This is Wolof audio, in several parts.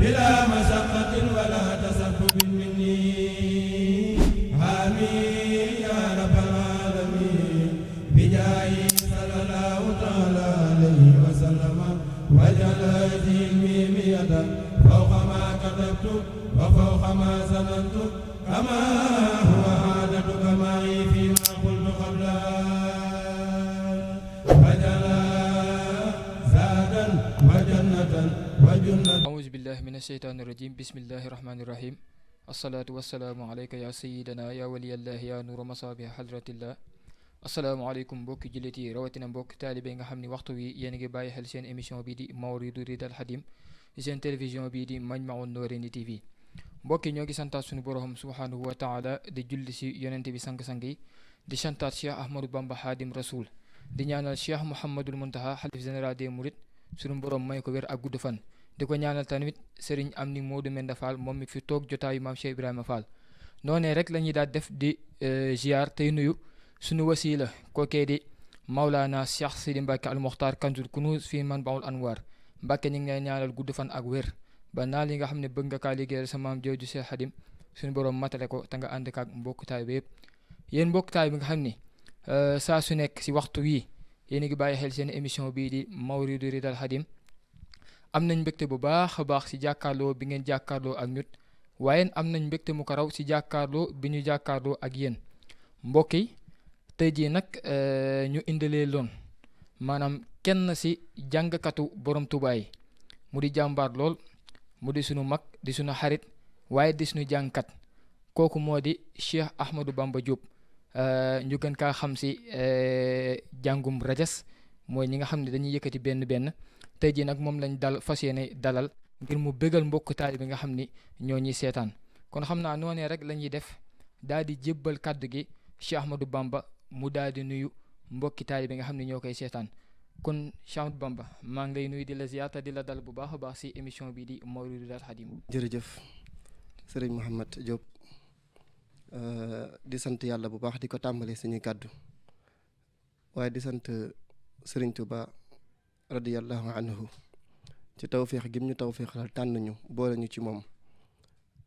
بلا مشقة ولا تسبب مني آمين يا رب العالمين بجاه صلى الله تعالى عليه وسلم وجعل هذه الميمية فوق ما كتبت وفوق ما ظننت كما هو عادتك معي فيما قلت قبلا وجعل زادا وجنة وجنة. أعوذ بالله من الشيطان الرجيم بسم الله الرحمن الرحيم الصلاة والسلام عليك يا سيدنا يا ولي الله يا نور مصابيح حضرة الله. asalaamaaleykum mbokki jullit yi rawatina mbokk taalibe nga xam ni waxtu wi yéen a ngi bàyyi xel seen émission bii di Mawridu Ridal Xadim seen télévision bii di Majmahun Nurayni TV. mbokki ñoo ngi santaat suñu borom subhanahu wa taala di julli si yonente bi sang-sang yi di santaat Cheikh Ahmadou Bamba Xaadim Rasoul di ñaanal Cheikh Mouhamadul Muntaha xalif général des Mourides suñu borom may ko wér ak gudd fan. di ko ñaanal tamit Serigne Amni Modou Menda Fall moom mi fi toog jotaayu maam Cheikh Ibrahima Fall. noonee rek la ñuy daal def di ziar tey nuyu sunu wasila kookee di Maulana Cheikh Sidi Mbacke al Mokhtar Kanzul Kunuz fi Manbaul Anwar Mbacke ñu ngi lay ñaanal gudd fan ak wér ba naa li nga xam ne bëgg nga kaa liggéeyal sa maam jooju Cheikh Xadim suñu borom matale ko te nga ànd ak mbokk taay bi yëpp. yéen mbokk taay bi nga xam ni saa su nekk si waxtu wii yéen a ngi bàyyi xel seen émission bii di Mawridu Ridal Xadim am nañ mbégte bu baax a baax si jàkkaarloo bi ngeen jàkkaarloo ak ñut waaye am nañ mbégte mu ko raw si jàkkaarloo bi ñu jàkkaarloo ak yéen mbokk yi. tey jii nag ñu indilee loon maanaam kenn si jàngkatu borom Tuubaa yi mu di jàmbaar lool mu di sunu mag di sunu xarit waaye di sunu jàngkat kooku moo di Cheikh Ahmadou Bamba Diop ñu gën kaa xam si jàngum rajas mooy ñi nga xam ne dañuy yëkkati benn tey jii nag moom lañ fas yéene dalal ngir mu bégal mbokk taali bi nga xam ni ñoo ñuy seetaan kon xam naa noonee rek la ñuy def daal di jébbal kàddu gi Cheikh Ahmadou Bamba mu daal di nuyu mbokki taali bi nga xam ne ñoo koy seetaan kon Cheikh Ahmadou Bamba maa ngi lay nuyu di la ziyaata di la dal bu baax a baax si émission bi di Mawridu Ridal Xadim. jërëjëf sëriñ Mouhamed Diop di sant yàlla bu baax di ko tàmbali suñuy kàddu waaye di sant sëriñ Touba radiyallahu anhu ci tawféex gim ñu tawféexal tànn ñu boole ñu ci moom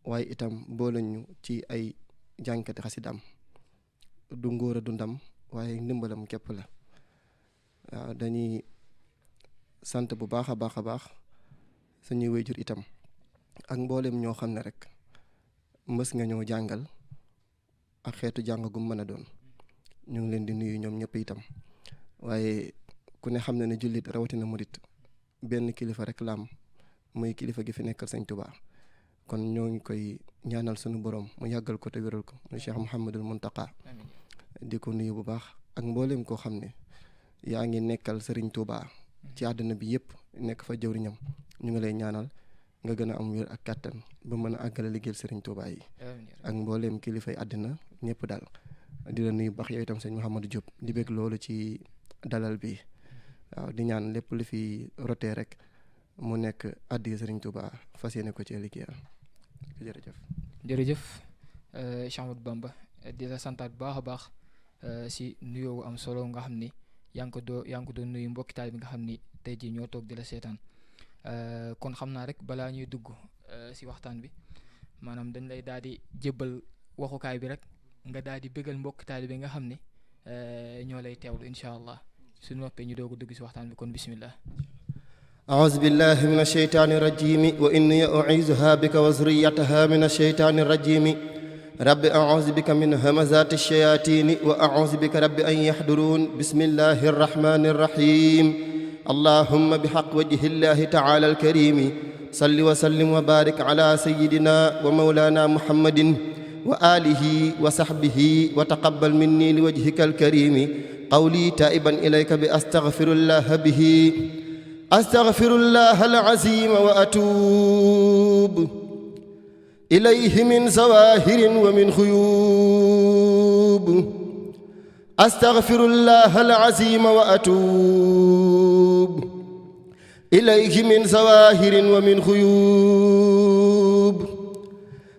waaye itam boole ñu ci ay jànkati xasidaam du ngóor a du ndam waaye ndimbalam képp la waaw dañuy sant bu baax a baax suñuy wéyjur itam ak mboolem ñoo xam ne rek mës nga ñoo jàngal ak xeetu jàng gu mën a doon ñu ngi leen di nuyu ñoom ñëpp itam waaye ku ne xam na ne jullit rawatina murit benn kilifa rek la am muy kilifa gi fi nekkal Sëñ Tuubaa kon ñoo ngi koy ñaanal suñu borom mu yàggal ko te wéral ko muy Cheikh Mouhamadul Muntaqa di ko nuyu bu baax ak mboolem koo xam ne yaa ngi nekkal Serigne Touba ci àdduna bi yëpp nekk fa jëwriñam ñu ngi lay ñaanal nga gën a am wér ak kàttan ba mën a àggale liggéeyal Serigne Touba yi ak mboolem kilifay àddina ñëpp daal di la nuyu baax yow itam sëñ Mouhamadou Diop di bëgg loolu ci dalal bi waaw di ñaan lépp lu fi rotee rek mu nekk addi Serigne Touba fas yéene ko ci liggéeyal jërëjëf Cheikh Ahmadou Bamba di la santaat bu baax a baax si nuyoo am solo nga xam ni yaa ngi ko doon nuyu mbokki taal bi nga xam ni tey jii ñoo toog di la seetaan kon xam naa rek balaa ñuy dugg si waxtaan bi maanaam dañ lay daal di jébbal waxukaay bi rek nga daal di bégal mbokki taal bi nga xam ni ñoo lay teewlu incha allah su noppee ñu doog a dugg si waxtaan bi kon bismillah. أعوذ بالله من الشيطان الرجيم وإني أعيذها بك وذريتها من الشيطان الرجيم رب أعوذ بك من همزات الشياطين وأعوذ بك رب أن يحضرون بسم الله الرحمن الرحيم اللهم بحق وجه الله تعالى الكريم صل وسلم وبارك على سيدنا ومولانا محمد وآله وصحبه وتقبل مني لوجهك الكريم قولي تائبا إليك بأستغفر الله به أستغفر الله العظيم وأتوب إليه من زواهر ومن خيوب أستغفر الله العظيم وأتوب إليه من زواهر ومن خيوب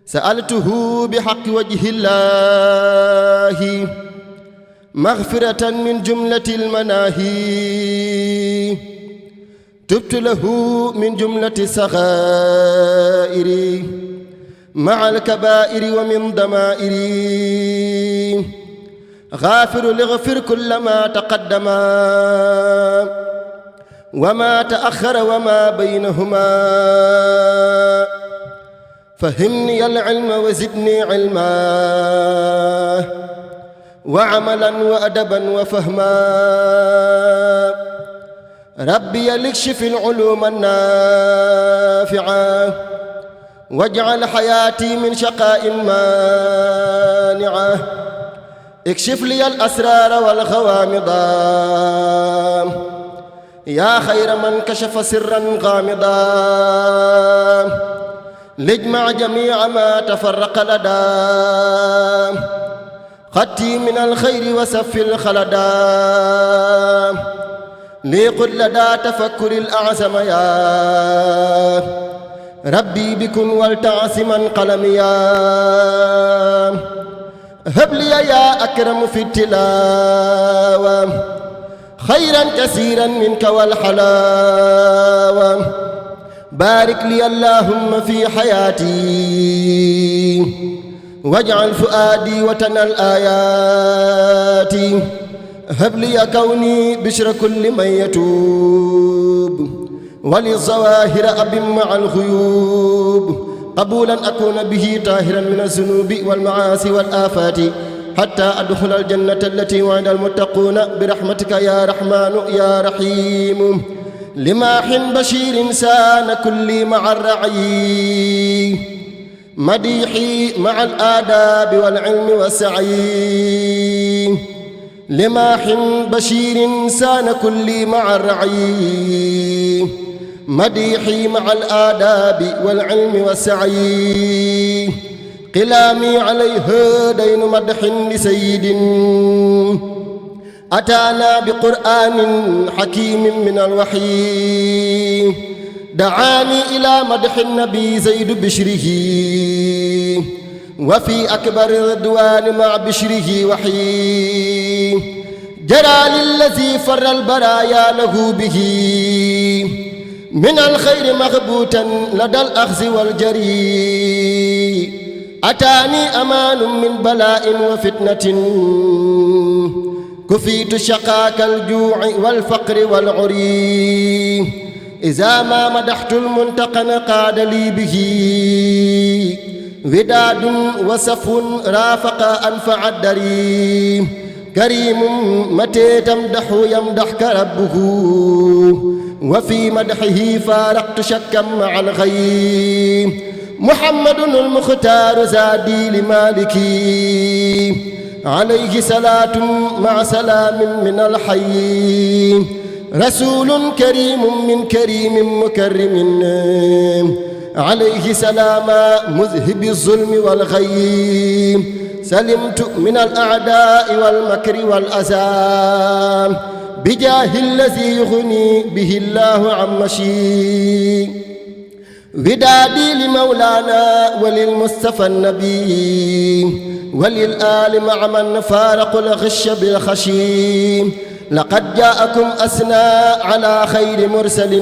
سألته بحق وجه الله مغفرة من جملة المناهي تبت له من جملة الصغائر مع الكبائر ومن ضمائر غافر لغفر كل ما تقدم وما تأخر وما بينهما فهمني العلم وزدني علما وعملا وأدبا وفهما ربي لكشف العلوم النافعة واجعل حياتي من شقاء مانعة اكشف لي الأسرار والغوامض يا خير من كشف سرا غامضا لاجمع جميع ما تفرق لدى خطي من الخير وسف الخلدا لي قل لدى تفكر الأعزم يا ربي بكن والتعصما قلميا هب لي يا أكرم في التلاوة خيرا كثيرا منك والحلاوة بارك لي اللهم في حياتي واجعل فؤادي وطن الآيات هب لي كوني بشر كل من يتوب وللظواهر أب مع الغيوب قبولا أكون به طاهرا من الذنوب والمعاصي والآفات حتى أدخل الجنة التي وعد المتقون برحمتك يا رحمن يا رحيم لماح بشير سان كل مع الرعي مديحي مع الآداب والعلم والسعي لماح بشير سان كل مع الرعي مديحي مع الآداب والعلم والسعي قلامي عليه دين مدح لسيد أتانا بقرآن حكيم من الوحي دعاني إلى مدح النبي زيد بشره وفي أكبر الرضوان مع بشره وحي جرى للذي فر البرايا له به من الخير مغبوتا لدى الأخذ والجري أتاني أمان من بلاء وفتنة كفيت شقاك الجوع والفقر والعري إذا ما مدحت المنتقن قاد لي به وداد وسف رافق أنفع الدري كريم متى تمدح يمدحك ربه وفي مدحه فارقت شكا مع الغيب محمد المختار زادي لمالكي عليه صلاة مع سلام من الحي رسول كريم من كريم مكرم عليه سلام مذهب الظلم والغي سلمت من الأعداء والمكر والأذى بجاه الذي يغني به الله عن مشي ودادي لمولانا وللمصطفى النبي وللآل مع من فارق الغش بالخشي لقد جاءكم أثنى على خير مرسل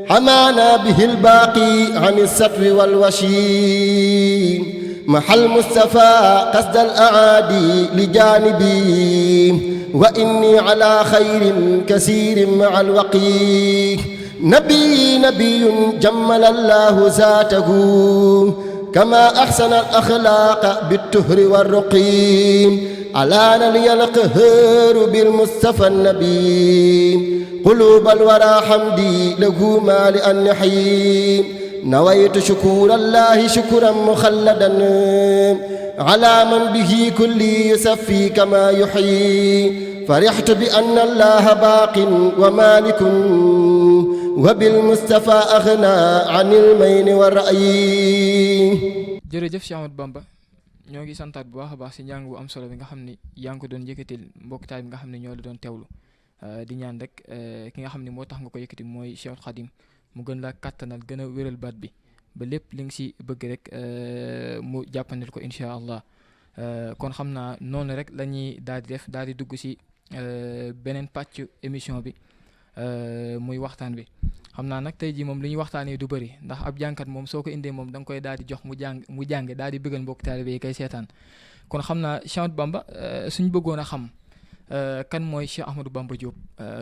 حمانا به الباقي عن السطو والوشي محى المصطفى قصد الأعادي لجانبي وإني على خير كثير مع الوقي نبي جمل الله ذاته كما أحسن الأخلاق بالطهر والرقي ألان لي القهر بالمصطفى النبي قلوب الورى حمدي له ما لأن نحي نويت شكور الله شكرا مخلدا على من به كل يسفي كما يحيي فرحت بأن الله باق ومالك وبالمصطفى أغنى عن المين والرأي. jërëjëf Cheikh Ahmadou Bamba ñoo ngi santaat bu baax a baax si njàng bu am solo bi nga xam ne yaa ngi ko doon yëkkatil mbokk taal bi nga xam ne ñoo la doon teewlu di ñaan rek ki nga xam ne moo tax nga ko yëkkati mooy Cheikh Khadim mu gën laa kàttanal gën a wéral baat bi ba lépp li nga si bëgg rek mu jàppandil ko incha allah kon xam naa noonu rek la ñuy daal di def daal di dugg si beneen pàcc émission bi muy waxtaan bi xam naa nag tey jii moom li ñuy waxtaanee du bëri ndax ab jàngkat moom soo ko indee moom da nga koy daal di jox mu jàng daal di bëggal mbokk taalibe yi kay seetaan kon xam naa Cheikh Ahmadou Bamba suñ bëggoon a xam kan mooy Cheikh Ahmadou Bamba Diop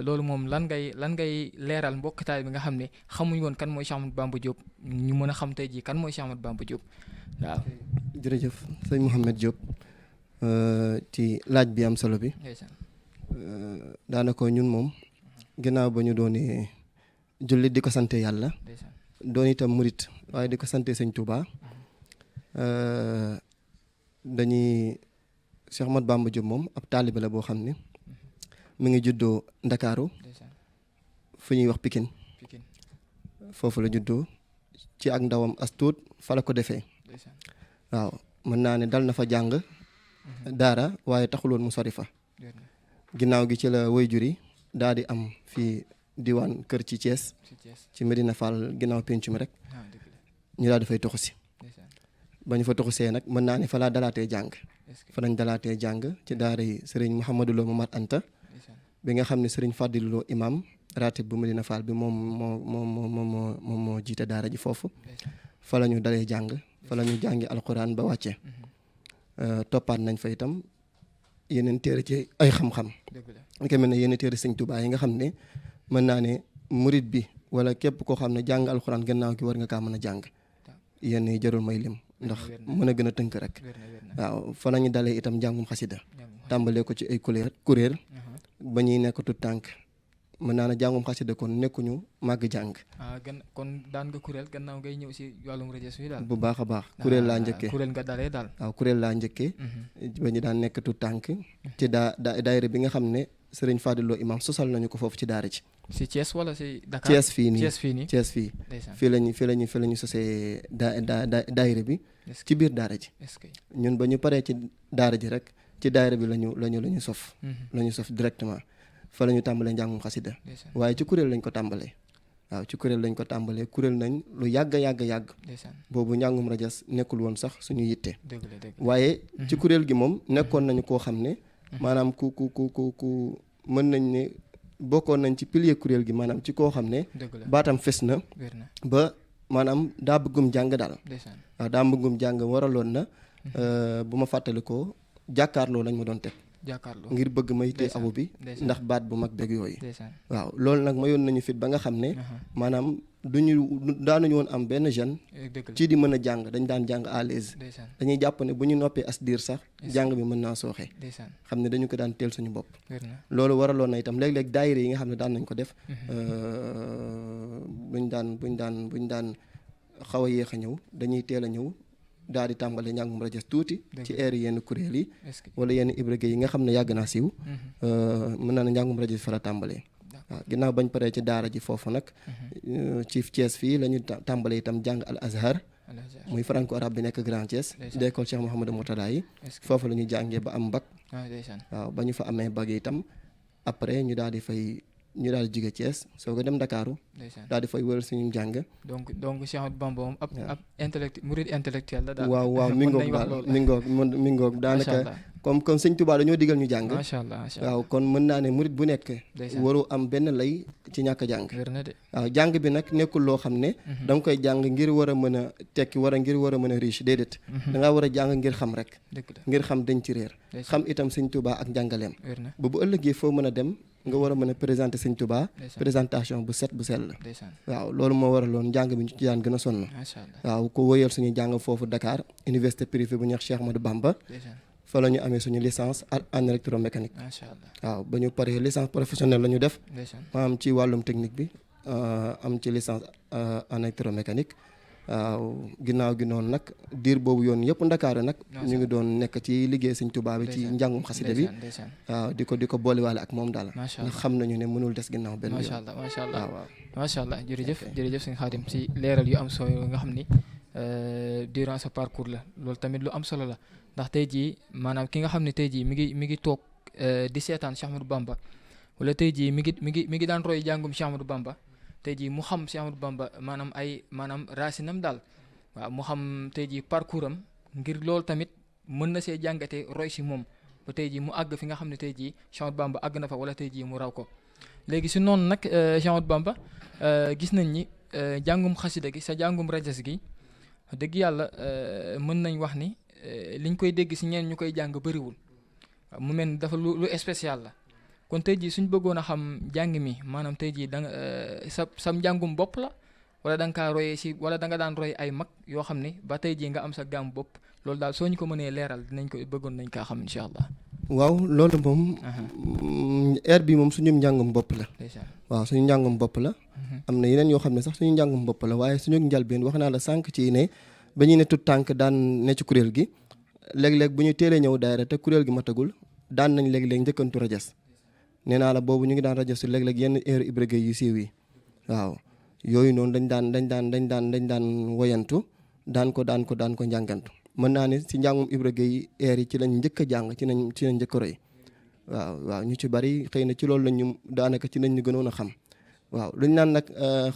loolu moom lan ngay leeral mbokk taalibe bi nga xam ne xamuñ woon kan mooy Cheikh Ahmadou Bamba Diop ñu mën a xam tey jii kan mooy Cheikh Ahmadou Bamba Diop waaw. jërëjëf sëñ Mouhamed Diop ci laaj bi am solo bi. daanaka ñun moom ginnaaw ba ñu doonee jullit di ko sante yàlla doon itam murit waaye di ko sante sëñ Touba dañuy Cheikh Ahmadou Bamba Diop moom ab taalibe la boo xam ne mi ngi juddoo Ndakaaru fu ñuy wax Pikine foofu la juddoo ci ak ndawam as tuut fa la ko defee waaw mën naa ne dal na fa jàng daara waaye taxuloon mu sori fa ginnaaw gi ci la waajur yi daal di am fii diwaan kër ci Thiès ci Medina Fall ginnaaw penc mi rek ñu daal di fay toxu si ba ñu fa toxusee nag mën naa ne fa laa dalaatee jàng fa lañ dalaatee jàng ci daara yi sëriñ Mouhamadou Lo Momar Anta bi nga xam ne sëriñ Fadilou Lo imam ratib bu Medina Fall bi moom moo jiite daara ji foofu fa la ñu dalee jàng fa la ñu jàngi alquran ba wàcce toppaat nañ fa itam yeneen téere ci ay xam-xam li ko mel ne yeneen téere sëñ Tuubaa yi nga xam ne mën naa ne murit bi wala képp koo xam ne jàng alxuraan gannaaw gi war nga kaa mën a jàng yenn yi jarul may lim ndax mën a gën a tënk rek waaw fa la ñu dalee itam njàngum xasida tàmbalee ko ci ay kuréel ba ñuy nekk tut tànk mën naa ne jàngum xasida kon nekkuñu màgg jàng kon daan nga kuréel gannaaw ngay ñëw si wàllum rajo yi daal bu baax a baax kuréel laa njëkkee kuréel nga dalee daal waaw kuréel laa njëkkee ba ñu daan nekk tut tànk ci daayira bi nga xam ne sëriñ Fadilou imam sosal nañu ko foofu ci daara ji si Thiès wala si Dakar Thiès fii nii Thiès fii fii lañu sosee daayira bi ci biir daara ji ñun ba ñu paree ci daara ji rek ci daayira bi lañu sof directement fa la ñu tàmbalee njàngum xasida waaye ci kuréel lañ ko tàmbalee waaw ci kuréel lañ ko tàmbalee kuréel nañ lu yàgg boobu njàngum rajas nekkul woon sax suñu yitte waaye ci kuréel gi moom nekkoon nañu koo xam ne maanaam ku mën nañ ne bokkoon nañ ci pilier kuréel gi maanaam ci koo xam ne baatam fes na ba maanaam daa bëggum jàng daal waaw daa bëggum jàng waraloon na bu ma fàttali ko jàkkaarloo lañ ma doon teg ngir bëgg may tee awu bi ndax baat bu mag beeg yooyu waaw loolu nag mayoon nañu fit ba nga xam ne maanaam daanuñu woon am benn jeune ci di mën a jàng dañ daan jàng à l'aise dañuy jàpp ne bu ñu noppee as diir sax jàng bi mën naa sooxe xam ne dañu ko daan teel suñu bopp loolu waraloon na itam léeg-léeg daayira yi nga xam ne daan nañ ko def buñ daan xaw a yéex a ñëw dañuy teel a ñëw daal di tàmbale njàngum rajas tuuti ci air yenn kuréel yi wala yenn ibrage yi nga xam ne yàgg naa siiw mën naa ne njàngum rajas fa la tàmbalee waaw ginnaaw bañ paree ci daara ji foofu nag ci Thiès fii la ñu tàmbalee itam jàng al azhar muy franco arabe bi nekk Grand Thiès d'école Cheikh Mouhamadou Mourtada yi foofu la ñu jàngee ba am bac waaw ba ñu fa amee bac itam après ñu daal di jóge Thiès soo ko dem Ndakaaru daal di fay wëral suñu jàng donc Cheikh Ahmadou Bamba moom ab murid intellectuel la daal waaw mi ngoog daanaka comme sëñ Touba dañoo digal ñu jàng macha allah waaw kon mën naa ne murid bu nekk waru am benn lay ci ñàkk a jàng waaw jàng bi nag nekkul loo xam ne da nga koy jàng ngir war a mën a tekki ngir war a mën a riche déedéet da ngaa war a jàng ngir xam rek ngir xam dañ ci réer xam itam sëñ Touba ak njàngaleem ba bu ëllëgee foo mën a dem nga war a mën a présenter sëñ Touba présentation bu set bu sell waaw loolu moo waraloon njàng bi ñu ci daan gën a sonn waaw ko wëyal suñu jàng foofu Dakar université privée bu ñuy wax Cheikh Ahmadou Bamba fa la ñu amee suñu licence en électromécanique waaw ba ñu paree licence professionnelle la ñu def maanaam ci wàllum technique bi am ci licence en électromécanique waaw ginnaaw gi noonu nag diir boobu yoon yëpp Ndakaaru nag ñu ngi doon nekk ci liggéey sëñ Touba bi ci njàngum xasida bi waaw di ko booliwaale ak moom daal ndax xam nañu ne mënul des ginnaaw benn yoon macha allah jërëjëf sëñ Khadim si leeral yu am solo nga xam ni durant ce parcours la loolu tamit lu am solo la ndax tey jii maanaam ki nga xam ne tey jii mi ngi toog di seetaan Cheikh Ahmadou Bamba wala tey jii mi ngi daan roy jàngum Cheikh Ahmadou Bamba tey jii mu xam Cheikh Ahmadou Bamba maanaam raasinam daal waaw mu xam tey jii parcours am ngir loolu tamit mën na see jàngate roy si moom ba tey jii mu àgg fi nga xam ne tey jii Cheikh Ahmadou Bamba àgg na fa wala tey jii mu raw ko léegi si noonu nag Cheikh Ahmadou Bamba gis nañ ni jàngum xasida gi sa jàngum rajas gi dëgg yàlla mën nañ wax ni liñ koy dégg si ñeen ñu koy jàng bëriwul mu mel ni dafa lu spécial la kon tey jii suñ bëggoon a xam jàng mi maanaam tey jii da nga sam njàngum bopp la wala da nga kaa royee si wala da nga daan roy ay mag yoo xam ne ba tey jii nga am sa gàmm bopp loolu daal soo ñu ko mënee leeral dinañ ko bëggoon nañ kaa xam incha allah. waaw loolu moom air bi moom suñu njàngum bopp la. waaw suñu njàngum bopp la. am na yeneen yoo xam ne sax suñu njàngum bopp la waaye suñu njalbeen wax naa la sànq ci ne ba ñu ne tut tànk daan ne ci kuréel gi léeg-léeg bu ñu teelee ñëw daayira te kuréel gi matagul daan nañ léeg-léeg njëkkantu rajas nee naa la boobu ñu ngi daan rajas léeg-léeg yenn heure ibrégé yu siiw yi waaw yooyu noonu dañ daan woyantu daan ko njàngantu mën naa ne si njàngum ibrégé yi heure yi ci lañ njëkk a jàng ci lañ njëkk a roy waaw ñu ci bari xëy na ci loolu lañ ñu daanaka ci nañ ñu gënoon a xam waaw luñ naan nag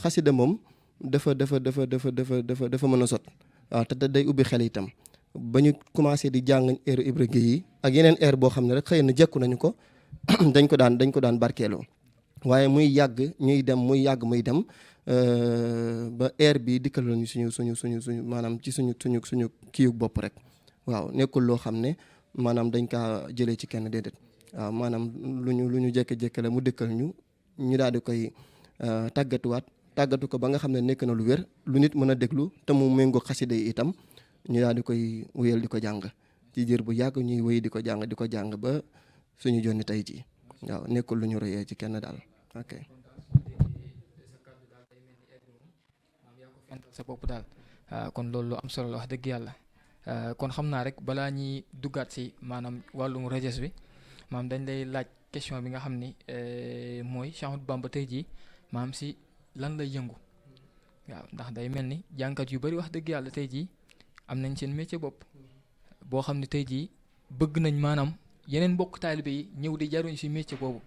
xasida moom dafa mën a sot waaw te day ubbi xel itam ba ñu commencé di jàng heure ibrégé yi ak yeneen heure boo xam ne rek xëy na jekku nañu ko dañ ko daan barkeeloo waaye muy yàgg muy dem ba heure bi dikkal lañu suñu maanaam ci suñu kiiwu bopp rek waaw nekkul loo xam ne maanaam dañ kaa jëlee ci kenn déedéet waaw maanaam lu ñu jékki-jékki la mu dikkal ñu daal di koy tàggatu ko ba nga xam ne nekk na lu wér lu nit mën a déglu te mu méngoo xasida yi itam ñu daal di koy wéyal di ko jàng ci diir bu yàgg ñuy wéy di ko jàng ba suñu jonni tey ji waaw nekkul lu ñu royee ci kenn daal ok. sa bopp daal kon loolu lu am solo la wax dëgg yàlla kon xam naa rek balaa ñuy duggaat si maanaam wàllum rajas bi maanaam dañ lay laaj question bi nga xam ni mooy Cheikh Ahmadou Bamba tey jii maanaam si lan lay yëngu waaw ndax day mel ni jànkat yu bari wax dëgg yàlla tey jii am nañ seen métier bopp boo xam ne tey jii bëgg nañ maanaam yeneen mbokk taalibe yi ñëw di jaruñ si métier boobu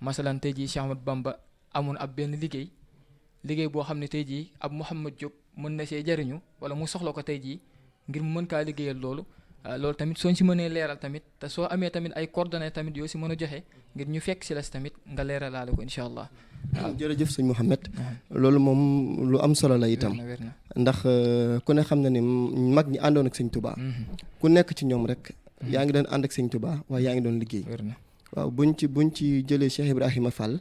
masalan tey jii Cheikh Ahmadou Bamba amoon ab benn liggéey boo xam ne tey jii ab Mouhamed Diop mën na see jariñu wala mu soxla ko tey jii ngir mu mën kaa liggéeyal loolu tamit soo si mënee leeral tamit te soo amee tamit ay coordonnées tamit yoo si mën a joxe ngir ñu fekk si la si tamit nga leeralaale ko incha allah. waaw jërëjëf sëñ Mouhamed loolu moom lu am solo la itam ndax ku ne xam na ni mag ñi àndoon ak sëñ Touba ku nekk ci ñoom rek yaa ngi doon ànd ak sëñ Touba waaye yaa ngi doon liggéey waaw buñ ci jëlee Cheikh Ibrahima Fall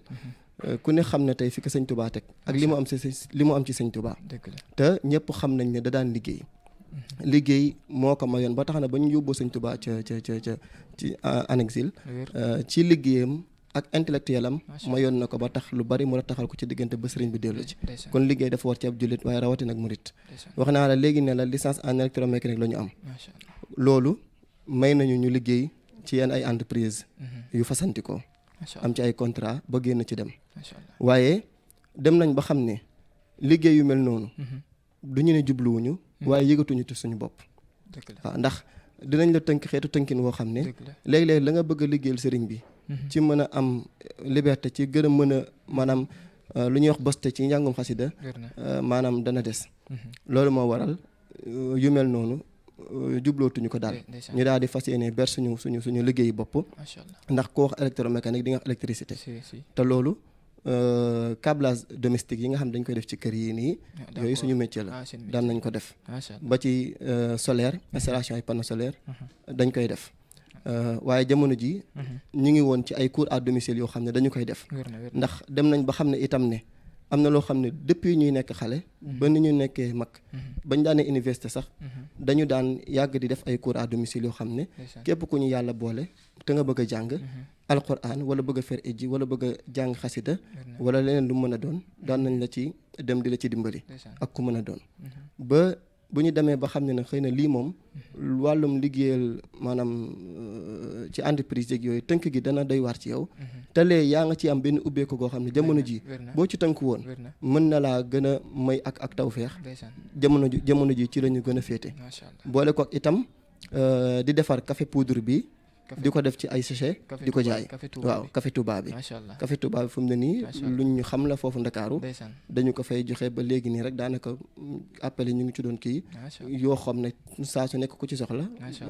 ku ne xam ne tey fi ko sëñ Touba teg ak li mu am ci sëñ Touba te ñëpp xam nañ ne da daan liggéey moo ko mayoon ba tax na ba ñu yóbboo sëñ Touba ca ci en exil ci liggéeyam ak intellectuel am mayoon na ko ba tax lu bari mu la taxal ko ci diggante ba sëriñ bi dellu ci kon liggéey dafa war ci ab jullit waaye rawatina ak murit wax naa la léegi ne la licence en électromécanique la ñu am loolu may nañu ñu liggéey ci yenn ay entreprise yu fasantikoo am ci ay contrat ba génn ci dem waaye dem nañ ba xam ne liggéey yu mel noonu du ñu ne jubluwuñu waaye yëgatuñu ci suñu bopp waaw ndax dinañ la tënk xeetu tënkin woo xam ne léeg-léeg la nga bëgg a liggéeyal sëriñ bi ci mën a am liberté ci gën a mën a maanaam lu ñuy wax boste ci njàngum xasida maanaam dana des loolu moo waral yu mel noonu jublootuñu ko daal ñu daal di fas yéene ber suñu liggéeyi bopp ndax ko wax électromécanique di nga wax électricité te loolu câblage domestique yi nga xam dañ koy def ci kër yi nii yooyu suñu métier la daan nañ ko def ba ci solaire installation ay panneau solaire dañ koy def waaye jamono ji ñu ngi woon ci ay cours à domicile yoo xam ne dañu koy def ndax dem nañ ba xam ne itam ne am na loo xam ne depuis ñuy nekk xale ba ni ñu nekkee mag bañ daanee université sax dañu daan yàgg di def ay cours à domicile yoo xam ne képp ku ñu yàlla boole te nga bëgg a jàng alquran wala bëgg a fer ijji wala bëgg a jàng xasida wala leneen lu mën a doon daan nañ la ci dem di la ci dimbali ak ku mën a doon ba bu ñu demee ba xam ne nag xëy na lii moom wàllum liggéeyal maanaam ci entreprise yeeg yooyu tënk gi dana doy waar ci yow te lee yaa nga ci am benn ubbeeku goo xam ne jamono ji boo ci tënk woon mën na laa gën a may ak tawfeex jamono ji ci la ñu gën a féete boole ko itam di defar café poudre bi di ko def ci ay sachet di ko jaay waaw café Touba bi café Touba bi fu mu ne nii luñ ñu xam la foofu Ndakaaru dañu ko fay joxe ba léegi nii rek daanaka appel yi ñu ngi ci doon kii yoo xam ne saa su nekk ku ci soxla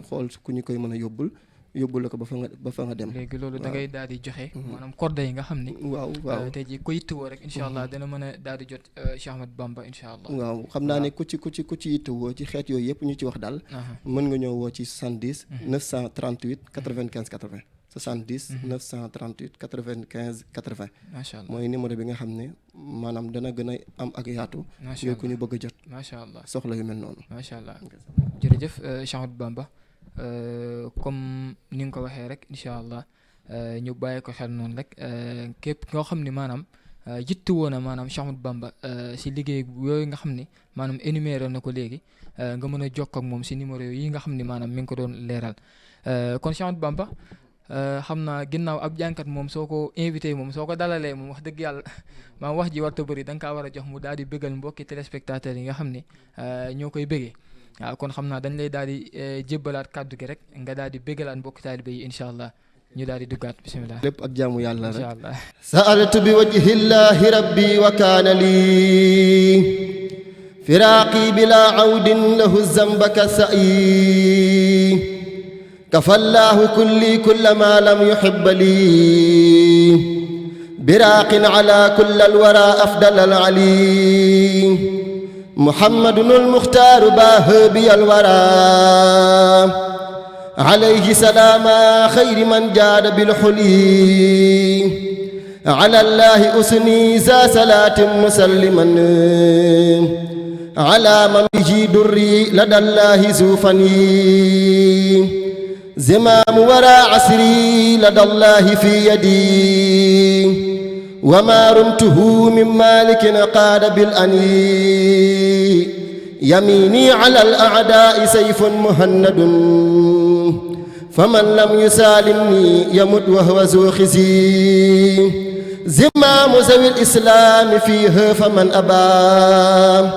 xool ku ñu koy mën a yóbbul yóbbu la ko ba fa nga dem. léegi loolu da ngay daal di joxe maanaam corde yi nga xam ni waaw tey jii ku yittewoo rek incha allah dana mën a daal di jot Cheikh Ahmadou Bamba incha allah. waaw xam naa ne ku ci yittewoo ci xeet yooyu yëpp ñu ci wax daal mën nga ñëw woo ci 70 938 95 80 70 938 95 80. macha allah mooy numéro bi nga xam ne maanaam dana gën a am ak yaatu. macha allah ku ñu bëgg a jot. macha allah soxla yu mel noonu. macha allah jërëjëf Cheikh Ahmadou Bamba comme ni nga ko waxee rek incha allah ñu bàyyi ko xel noonu rek képp nga xam ni maanaam yitte woon na maanaam Cheikh Ahmadou Bamba si liggéey yooyu nga xam ni maanaam énuméré na ko léegi nga mën a jokkoo ak moom si numéro yi nga xam ni maanaam mi ngi ko doon leeral kon Cheikh Ahmadou Bamba xam naa ginnaaw ab jànkat moom soo ko invité moom soo ko dalalee moom wax dëgg yàlla maam wax ji warta bëri da nga kaa war a jox mu daal di bëggal mbokki téléspectateurs yi nga xam ni ñoo koy bëggee waaw kon xam naa dañ lay daal di jébbalaat kàddu gi rek nga daal di bëggalaat mbokki taalibe yi incha allah ñu daal di duggaat bisimilah. lépp ak jaamu yàlla rek incha allah. sa'altu bi wajhillahi rabbi wa kaana lii firaaqi bila awdin lahu zamba ka sa'i kafallaahu kulli kulla ma lam yuhibba lii biraaqin ala kulli alwara afdal alali muhammadun almuxtaaru baaha bi alwara alayhi salaama xayri man jaada bilxuli ala llaahi usni za salaatin musalliman ala man bihi durri lada llaahi zuufani زمام وراء عسري لدى الله في يدي وما رمته من مالك قاد بالأني يميني على الأعداء سيف مهند فمن لم يسالمني يمت وهو ذو خزي زمام ذوي الإسلام فيه فمن أبى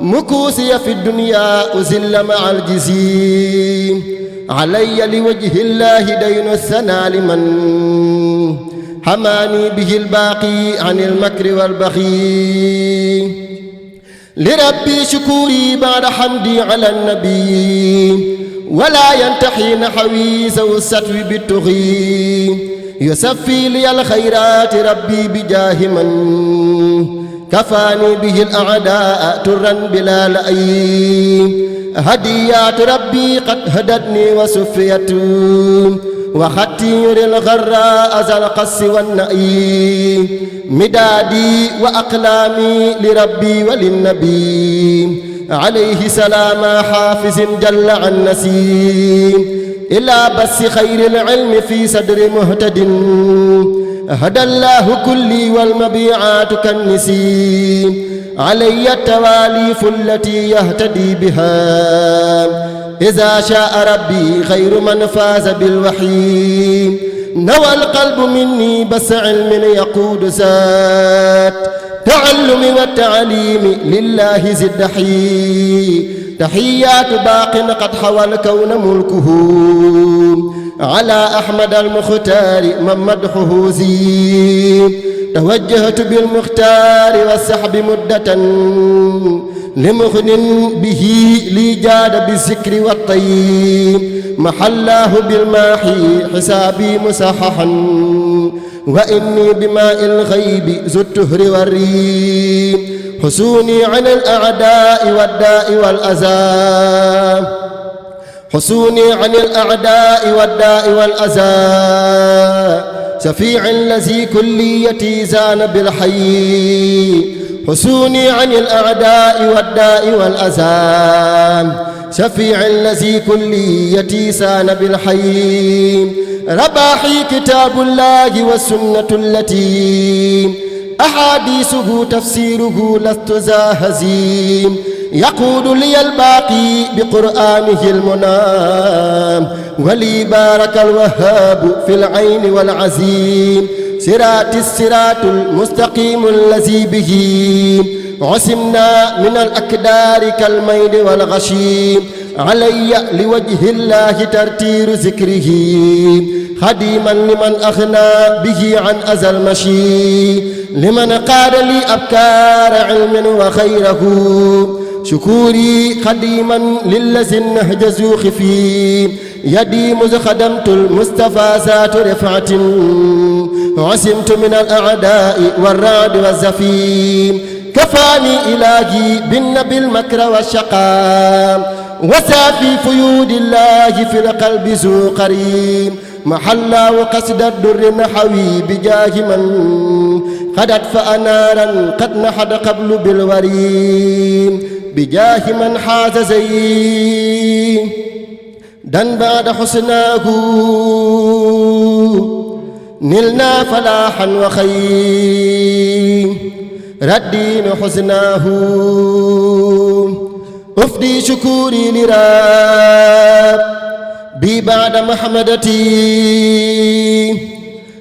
مكوسي في الدنيا أزل مع الجزي علي لوجه الله دين الثناء لمن حماني به الباقي عن المكر والبخي لربي شكوري بعد حمدي على النبي ولا ينتحي نحوي ذو السطو بالتغي يسفي لي الخيرات ربي بجاه من كفاني به الأعداء ترا بلا لأي هديات ربي قد هدتني وسفيت وختير الغراء ذا القص والنأي مدادي وأقلامي لربي وللنبي عليه سلام حافظ جل عن نسيم إلى بس خير العلم في صدر مهتد هدى الله كلي والمبيعات كالنسيم علي التواليف التي يهتدي بها إذا شاء ربي خير من فاز بالوحي نوى القلب مني بس علم يقود ذات تعلم والتعليم لله زد حي تحيات باق قد حوى الكون ملكه على أحمد المختار من مدحه زين توجهت بالمختار والسحب مدة لمغن به لي جاد بالذكر والطيب محلاه بالماحي حسابي مصححا وإني بماء الغيب ذو التهر والريم حصوني عن الأعداء والداء والأذى حصوني عن الأعداء والداء والأذى شفيع الذي كليتي زان بالحي حصوني عن الأعداء والداء والأذى شفيع الذي كليتي سان بالحي رباحي كتاب الله والسنة التي أحاديثه تفسيره لست ذا هزيم يقود لي الباقي بقرآنه المنام ولي بارك الوهاب في العين والعزيم صراط الصراط المستقيم الذي به عصمنا من الأكدار كالميل والغشيم علي لوجه الله ترتير ذكره خديما لمن أغنى به عن أذى المشي لمن قاد لي أبكار علم وخيره شكوري قديما للذي النهج خفي يدي مذ خدمت المصطفى ذات رفعة عصمت من الأعداء والرعد والزفيم كفاني إلهي بالنبي المكر والشقاء وسافي فيود الله في القلب ذو قريب محلا وقصد الدر نحوي بجاه من قد أطفأ نارا قد نحد قبل بالوريم بجاه من حاز زين دن بعد حسناه نلنا فلاحا وخير ردين حزناه أفدي شكوري لرب بي بعد محمدتي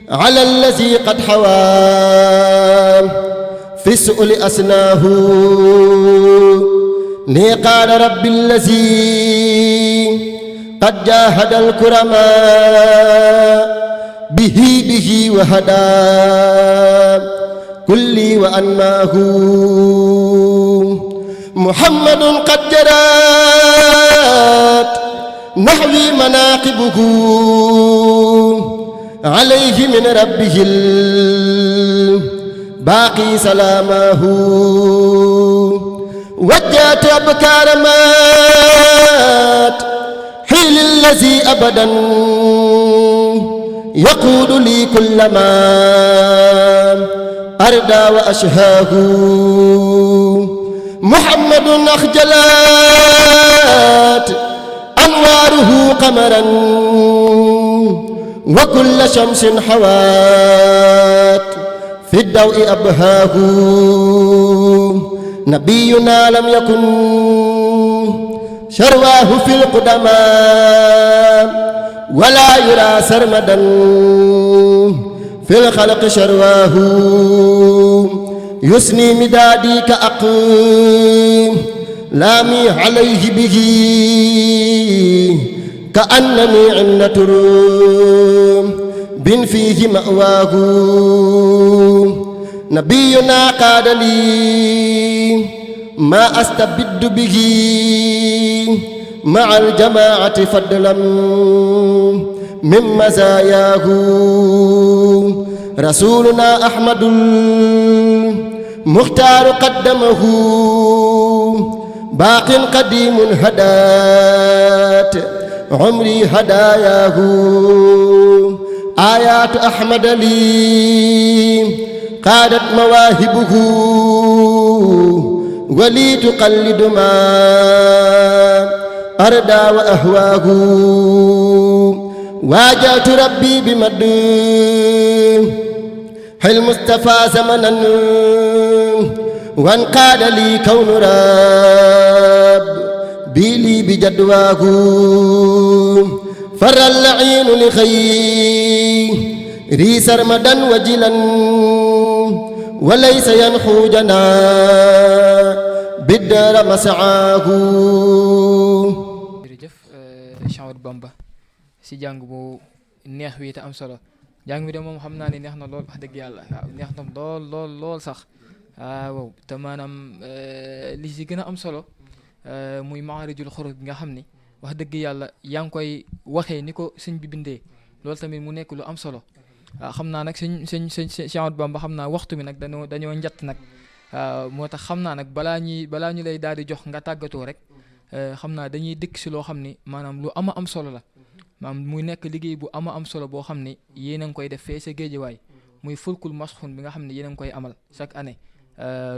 على الذي قد حوى في السؤل أسناه لي قال رب الذي قد جاهد الكرماء به وهدى كلي وأنماه محمد قد جرت نحوي مناقبه عليه من ربه الباقي سلامه وجهت أبكار مات حين الذي أبدا يقول لي كلما أردى وأشهاه محمد أخجلت أنواره قمرا وكل شمس حوات في الضوء أبهاه نبينا لم يكن شرواه في القدماء ولا يرى سرمدا في الخلق شرواه يسني مدادي كأقيم لامي عليه به كأنني عنة بن فيه مأواه نبينا قاد لي ما أستبد به مع الجماعة فضلا من مزاياه رسولنا أحمد المختار قدمه باق قديم هدات عمري هداياه آيات أحمد لي قادت مواهبه ولي تقلد ما أردى وأهواه واجهت ربي بمد المصطفى زمنا وانقاد لي كون رب بيلي بجدواه فر اللعين لخير سرمدا وجلا وليس ينحو جنا بالدار مسعاه. jërëjëf Cheikh Ahmadou Bamba si jàng bu neex wi te am solo jàng bi de moom xam naa ne neex na lool wax dëgg yàlla waaw neex na lool sax waaw te maanaam li si gën a am solo muy maarijul xuruf bi nga xam ni wax dëgg yàlla yaa ngi koy waxee ni ko sëñ bi bindee loolu tamit mu nekk lu am solo waaw xam naa nag sëñ Cheikh Ahmadou Bamba xam naa waxtu bi nag dañoo njatt nag moo tax xam naa nag balaa ñu lay daal di jox nga tàggatoo rek xam naa dañuy dëkk si loo xam ni maanaam lu am solo la maanaam muy nekk liggéey bu am solo boo xam ni yéen a ngi koy def fee sa géejewaay muy fulkul masxun bi nga xam ne yéen a ngi koy amal chaque année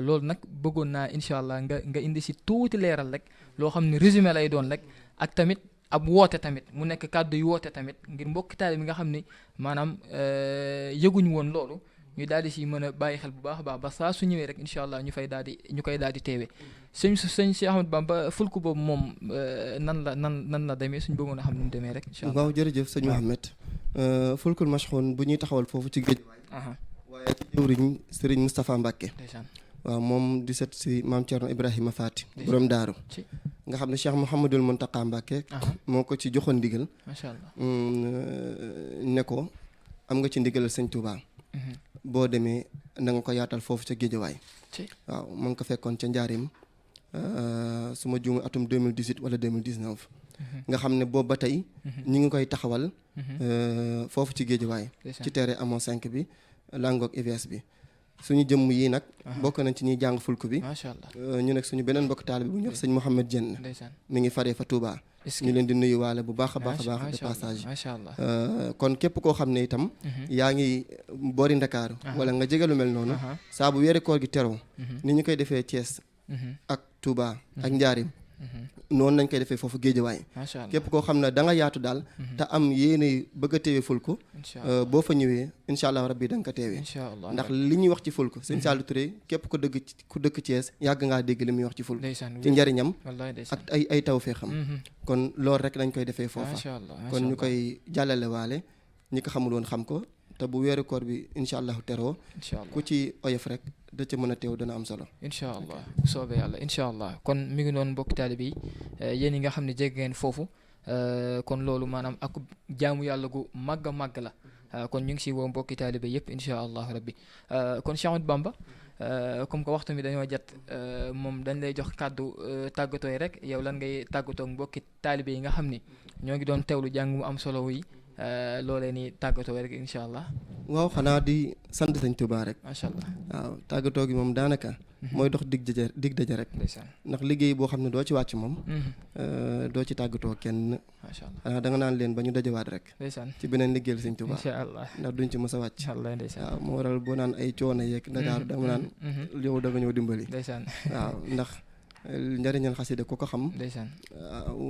loolu nag bëggoon naa incha allah nga indi si tuuti leeral rek loo xam ne résumé lay doon rek ak tamit ab woote tamit mu nekk kàddu yu woote tamit ngir mbokki taalibe bi nga xam ni maanaam yëguñu woon loolu ñu daal di si mën a bàyyi xel bu baax a baax ba saa su ñëwee rek incha allah ñu koy daal di teewee sëñ Cheikh Ahmadou Bamba fulku boobu moom nan la demee suñ bëggoon a xam nu mu demee rek incha allah. waaw jërëjëf sëñ Mouhamed fulkul mashxuun bu ñuy taxawal foofu ci géej waaye ci jëwriñ Serigne Moustapha Mbacke waaw moom di set si maam Thierno Ibrahima Faty borom daaru nga xam ne Cheikh Mouhamadul Mountakha Mbacke moo ko ci joxoon ndigal macha allah ne ko am nga ci ndigalal sëñ Touba boo demee na nga ko yaatal foofu ca géejawaay waaw mu ngi ko fekkoon ca njaarim su ma juum atum 2018 wala 2019 nga xam ne boobu ba tey ñu ngi koy taxawal foofu ci Géejawaay ci terrain Amon 5 bi langoog IVS bi suñu jëmm yii nag bokk nañ ci ñuy jàng fulku bi macha allah ñu nekk suñu beneen mbokk taalibe bu ñu wax sëñ Mouhamed Dieng mi ngi faree fa Touba ñu leen di nuyu waale bu baax a baax a baax de passage macha allah kon képp koo xam ne itam yaa ngi boori Ndakaaru wala nga jege lu mel noonu saa bu weeri koor gi teroo ni ñu koy defee Thiès ak Touba ak Njaarim noonu nañ koy defee foofu Géejawaay képp koo xam ne da nga yaatu daal te am yéene bëgg a teewee fulku boo fa ñëwee incha allah rabbi da nga ko teewee ndax li ñuy wax ci fulku sëñ Saliou Touré képp ku dëkk Thiès yàgg ngaa dégg li muy wax ci fulku ci njariñam ak ay taw fee xam kon loolu rek lañ koy defee foofa kon ñu koy jàllale waale ñi ko xamul woon xam ko te bu weeru koor bi incha allah teroo ku ci oyof rek da ca mën a teew dana am solo incha allah bu soobee yàlla incha allah kon mi ngi noonu mbokk taalibe yi yéen yi nga xam ne jege ngeen foofu kon loolu maanaam ak jaamu yàlla gu màgg a màgg la kon ñu ngi si woo mbokki taalibe yëpp incha allah rabbi kon Cheikh Ahmadou Bamba comme que waxtu mi dañoo jot moom dañ lay jox kàddu tàggatooy rek yow lan ngay tàggatoo mbokki taalibe yi nga xam ni ñoo ngi doon teewlu jàng mu am solo yi loolee ni tàggatoo rek incha allah. waaw xanaa di sant Sëñ Tuubaa rek. macha allah waaw tàggatoo gi moom daanaka. mooy dox dig daje rek. ndax liggéey boo xam ne doo ci wàcc moom. doo ci tàggatoo kenn. macha allah xanaa da nga naan leen ba ñu dajawaat rek. ci beneen liggéeyal Sëñ Tuubaa. incha allah ndax duñ ci mës a wàcc. waaw moo waral boo naan ay coono yeeg. Ndakaaru da nga naan yow da nga ñëw dimbali. waaw ndax. njëriñal xasida ku ko xam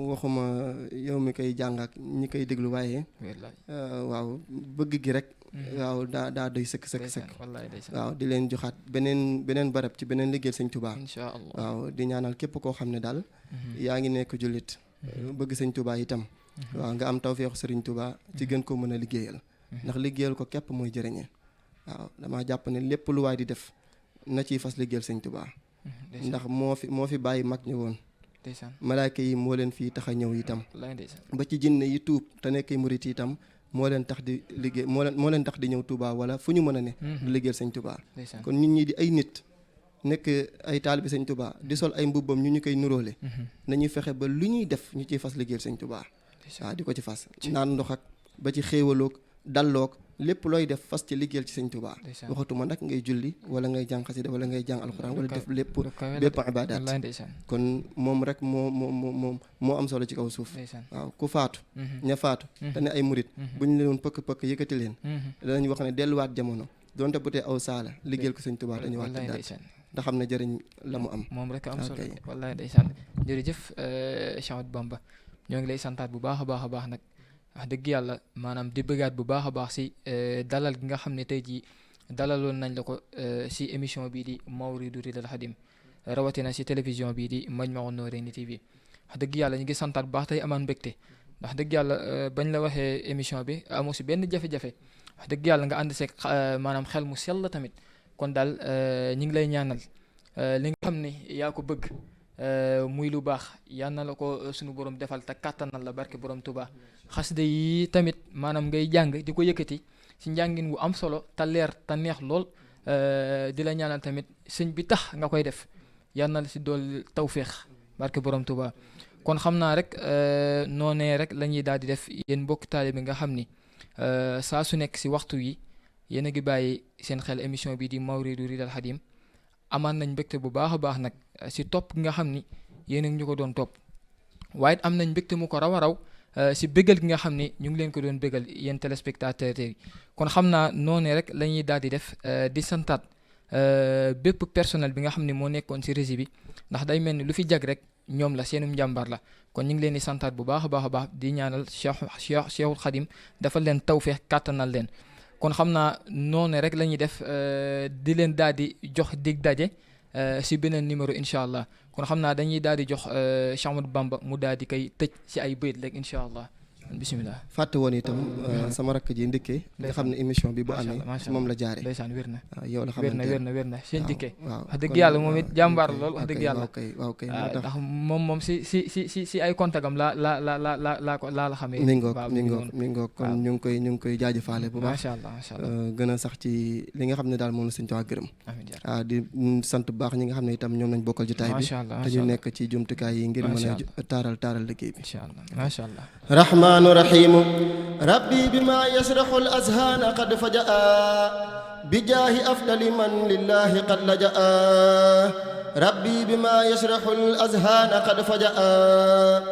waxuma yow mi koy jàng ak ñi koy déglu waaye waaw bëgg gi rek waaw daa doy sëkk waaw di leen joxaat beneen barab ci beneen liggéeyal Sëñ Tuubaa waaw di ñaanal képp koo xam ne daal yaa ngi nekk jullit bëgg Sëñ Tuubaa itam waaw nga am tawfeexu Sëriñ Tuubaa ci gën ko mën a liggéeyal ndax liggéeyal ko képp mooy jëriñee waaw damaa jàpp ne lépp lu waay di def na ciy fas liggéeyal Sëñ Tuubaa ndax moo fi bàyyi mag ñi woon malaaka yi moo leen fii tax a ñëw itam ba ci jinne yi tuub te nekk murit itam moo leen tax di liggéey moo leen tax di ñëw Touba wala fu ñu mën a ne du liggéeyal Sëñ Touba kon nit ñi di ay nit nekk ay taalibe Sëñ Touba di sol ay mbubbam ñu koy nuróole nañuy fexe ba lu ñuy def ñu ciy fas liggéeyal Sëñ Touba waaw di ko ci fas naan ndox ak ba ci xéewaloog dalloog lépp looy def fas ci liggéeyal ci Sëñ Tuubaa waxatuma nag ngay julli wala ngay jàng xasida wala ngay jàng alxuraan wala def bépp ibaadaat kon moom rek moo am solo ci kaw suuf waaw ku faatu ña faatu te ne ay murit bu ñu leen pëkk yëkkati leen danañ wax ne delluwaat jamono donte bu tee aw saala liggéeyal ko Sëñ Tuubaa dañu waat daat ndax xam ne jëriñ la mu am moom rek am solo wallaay ndeysaan jërëjëf Cheikh Ahmadou Bamba ñoo ngi lay santaat bu baax a baax a baax nag wax dëgg yàlla maanaam di bëggaat bu baax a baax si dalal gi nga xam ne tey jii dalaloon nañ la ko si émission bii di Mawridu Ridal Xadim rawatina si télévision bii di Majmahun Nurayni TV wax dëgg yàlla ñu ngi santaat bu baax tey amaan mbégte wax dëgg yàlla bañ la waxee émission bi amoo si benn jafe-jafe wax dëgg yàlla nga ànd seeg maanaam xel mu sell tamit kon daal ñu ngi lay ñaanal li nga xam ne yaa ko bëgg muy lu baax yal na la ko suñu borom defal te kàttanal la barke borom Tuubaa xasida yi tamit maanaam ngay jàng di ko yëkkati ci njàngin wu am solo te leer te neex lool di la ñaanal tamit sëñ bi tax nga koy def yal na la si dool tawféex barke borom Tuubaa kon xam naa rek noonee rek la ñuy daal di def yéen mbokk taalibe bi nga xam ni saa su nekk si waxtu yi yéen a ngi bàyyi seen xel émission bi di Mawridu Ridal Xadim amaan nañ mbégte bu baax a baax nag si topp nga xam ni yéen a ngi ñu ko doon topp waaye am nañ mbégte mu ko raw a raw si bégal gi nga xam ni ñu ngi leen ko doon bégal yéen téléspectateurs yi kon xam naa noonu rek la ñuy daal di def di santaat bépp personnel bi nga xam ni moo nekkoon si régie bi ndax day mel ni lu fi jag rek ñoom la seenum njàmbaar la kon ñu ngi leen di santaat bu baax a baax a baax di ñaanal Cheikhul Khadim dafa leen tawfeex kàttanal leen kon xam naa noonu rek la ñuy def di leen daal di jox dig daje si beneen numéro incha allah kon xam naa dañuy daal di jox Cheikh Ahmadou Bamba mu daal di koy tëj si ay bayit rek incha allah bisimilah. fàtte woon itam sama rakk ji ndikkee nga xam ne émission bi bu amee moom la jaare ndeysaan wér na waaw yow la xamante wér na seen dikkee waaw wax dëgg yàlla moom it jàmbaar lool wax dëgg yàlla waaw kay moo tax ndax moom si ay contagam laa la xamee mi ngoog kon ñu ngi koy jaajëfaale bu baax macha allah gën a sax ci li nga xam ne daal moom la sëñ Tuubaa gërëm waaw di sant bu baax ñi nga xam ne itam ñoom lañ bokkal jotaay bi te ñu nekk ci jumtukaay yi ngir mën a taaral liggéey bi macha allah rahmaanu rahiimu rabbi bima yasraxu al azhaana qad fajaa bijaahi afdali man lillahi qad lajaa rabbi bima yasraxu al azhaana qad fajaa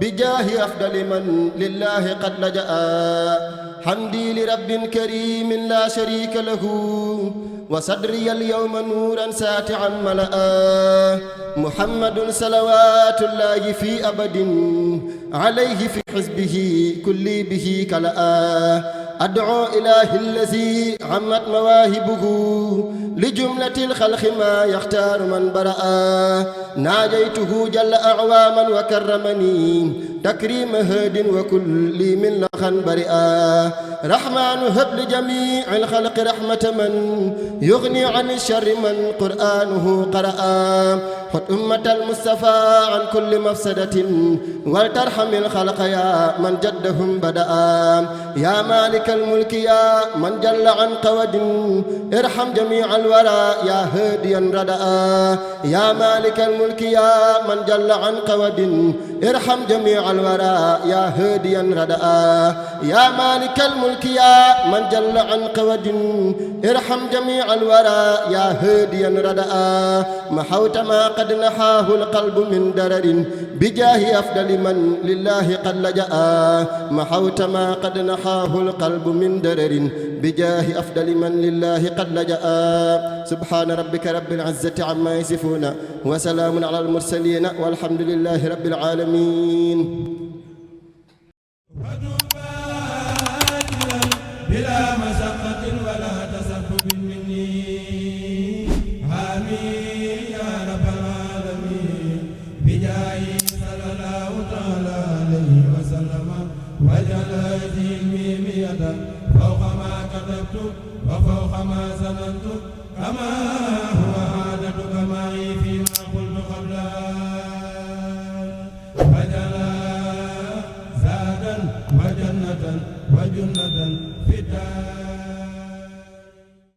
bijaahi afdali man lillahi qad lajaa hamdi li rabbin karimin la sharika lahu wa sadriya al yawma nuuran saati'an malaa muhammadun salawaatullahi fi abadin alayhi fi xisbihi kulli bihi kalaa ad'u ilaahi allazi ammat mawaahibuhu li jumlatil xalqi maa yaxtaaru man bara'a naajaytuhu jalla a'waaman wa karramani takriima haadin wa kulli min laxan bari'a rahmaanu hab li jamii'il xalqi rahmata man yughni an sharri man qur'aanuhu qara'a xut ummatal mustafaa an kulli mafsadatin wal tarhamil xalqa yaa man jaddahum bada'a yaa maalikal mulki yaa man jalla an qawadin irham jamii'al waraa yaa haadiyan rada'a yaa maalikal mulki yaa man jalla an qawadin irham jamii'al waraa yaa haadiyan rada'a yaa maalikal mulki yaa man jalla an qawadin irham jamii'al waraa yaa haadiyan rada'a mahawta maa qad naxaahu alqalbu min dararin bijaahi afdali man lillahi qad laja'a mahawta maa qad naxaahu alqalbu min dararin bijaahi afdali man lillahi qad laja'a subhaana rabbika rabbil izzati ammaa yasifuuna wa salaamun alal mursaliin walhamdulillahi rabbil aalamiin bila masaqatin wala tasabbubin minni amin ya rabbal alamin bijaahi sallallahu ta'ala alayhi wa sallam waj'al hadhihi al-mimiyata fawqa ma katabtu wa fawqa ma zanantu kama huwa aadatuka ma'i fima qultu qabla waj'al zadan wa jannatan wa junnatan fi